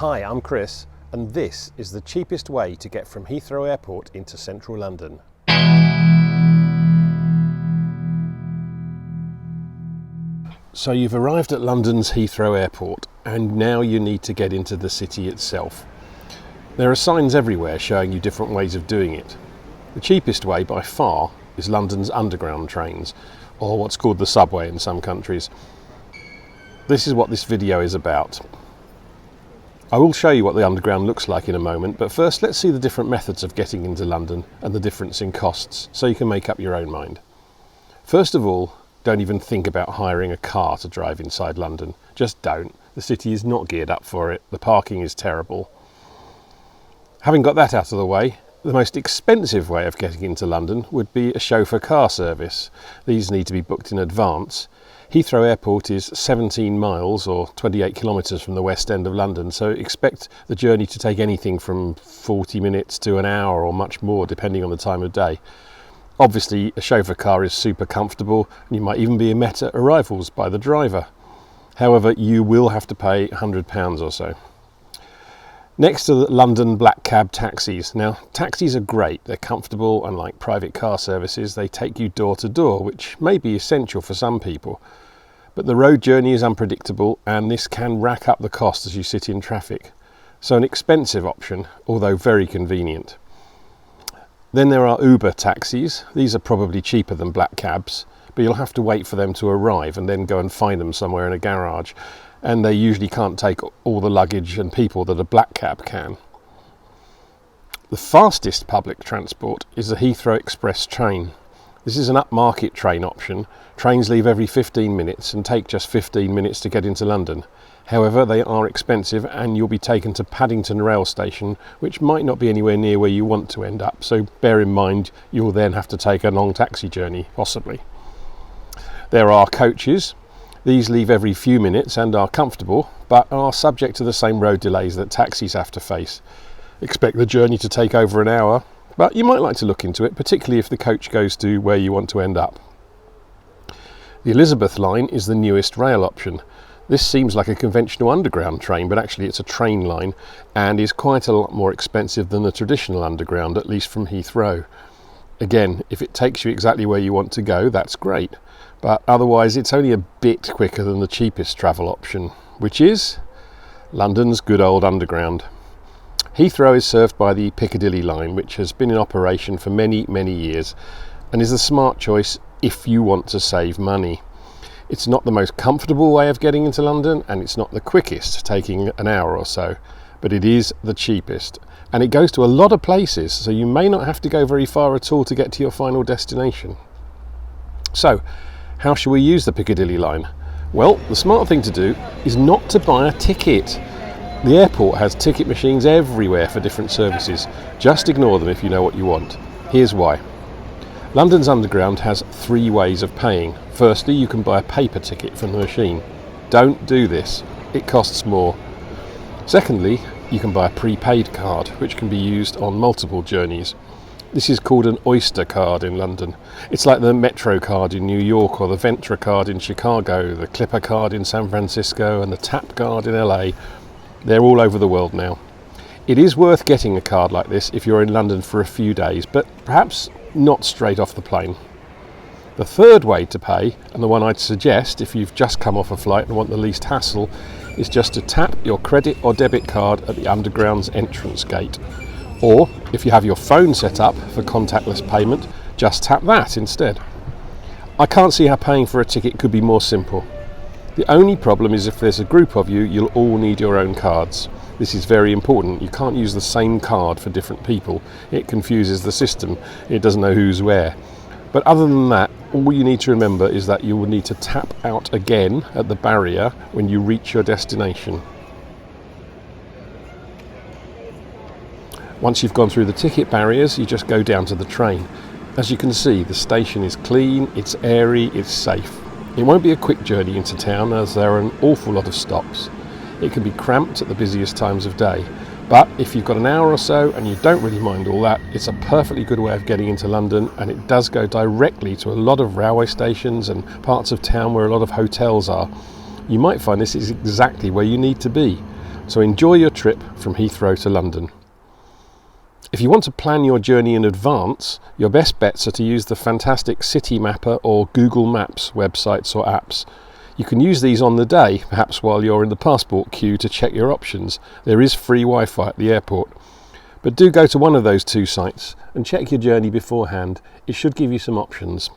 Hi, I'm Chris, and this is the cheapest way to get from Heathrow Airport into central London. So you've arrived at London's Heathrow Airport, and now you need to get into the city itself. There are signs everywhere showing you different ways of doing it. The cheapest way by far is London's underground trains, or what's called the subway in some countries. This is what this video is about. I will show you what the underground looks like in a moment, but first let's see the different methods of getting into London and the difference in costs, so you can make up your own mind. First of all, don't even think about hiring a car to drive inside London. Just don't. The city is not geared up for it. The parking is terrible. Having got that out of the way, the most expensive way of getting into London would be a chauffeur car service. These need to be booked in advance. Heathrow Airport is 17 miles or 28 kilometres from the west end of London, so expect the journey to take anything from 40 minutes to an hour or much more depending on the time of day. Obviously a chauffeur car is super comfortable and you might even be met at arrivals by the driver. However, you will have to pay £100 or so. Next are the London black cab taxis. Now, taxis are great. They're comfortable, and like private car services, they take you door to door, which may be essential for some people. But the road journey is unpredictable, and this can rack up the cost as you sit in traffic. So an expensive option, although very convenient. Then there are Uber taxis. These are probably cheaper than black cabs, but you'll have to wait for them to arrive and then go and find them somewhere in a garage. And they usually can't take all the luggage and people that a black cab can. The fastest public transport is the Heathrow Express train. This is an upmarket train option. Trains leave every 15 minutes and take just 15 minutes to get into London. However, they are expensive and you'll be taken to Paddington rail station, which might not be anywhere near where you want to end up. So bear in mind, you'll then have to take a long taxi journey, possibly. There are coaches. These leave every few minutes and are comfortable, but are subject to the same road delays that taxis have to face. Expect the journey to take over an hour, but you might like to look into it, particularly if the coach goes to where you want to end up. The Elizabeth line is the newest rail option. This seems like a conventional underground train, but actually it's a train line and is quite a lot more expensive than the traditional underground, at least from Heathrow. Again, if it takes you exactly where you want to go, that's great. But otherwise it's only a bit quicker than the cheapest travel option, which is London's good old underground. Heathrow is served by the Piccadilly line, which has been in operation for many, many years and is a smart choice if you want to save money. It's not the most comfortable way of getting into London, and it's not the quickest, taking an hour or so, but it is the cheapest. And it goes to a lot of places, so you may not have to go very far at all to get to your final destination. So, how shall we use the Piccadilly line? Well, the smart thing to do is not to buy a ticket. The airport has ticket machines everywhere for different services. Just ignore them if you know what you want. Here's why. London's Underground has 3 ways of paying. Firstly, you can buy a paper ticket from the machine. Don't do this. It costs more. Secondly, you can buy a prepaid card, which can be used on multiple journeys. This is called an Oyster card in London. It's like the Metro card in New York, or the Ventra card in Chicago, the Clipper card in San Francisco, and the Tap card in LA. They're all over the world now. It is worth getting a card like this if you're in London for a few days, but perhaps not straight off the plane. The third way to pay, and the one I'd suggest if you've just come off a flight and want the least hassle, is just to tap your credit or debit card at the Underground's entrance gate. Or, if you have your phone set up for contactless payment, just tap that instead. I can't see how paying for a ticket could be more simple. The only problem is if there's a group of you, you'll all need your own cards. This is very important. You can't use the same card for different people. It confuses the system. It doesn't know who's where. But other than that, all you need to remember is that you will need to tap out again at the barrier when you reach your destination. Once you've gone through the ticket barriers, you just go down to the train. As you can see, the station is clean, it's airy, it's safe. It won't be a quick journey into town, as there are an awful lot of stops. It can be cramped at the busiest times of day, but if you've got an hour or so and you don't really mind all that, it's a perfectly good way of getting into London, and it does go directly to a lot of railway stations and parts of town where a lot of hotels are. You might find this is exactly where you need to be. So enjoy your trip from Heathrow to London. If you want to plan your journey in advance, your best bets are to use the fantastic City Mapper or Google Maps websites or apps. You can use these on the day, perhaps while you're in the passport queue, to check your options. There is free Wi-Fi at the airport. But do go to one of those two sites and check your journey beforehand. It should give you some options.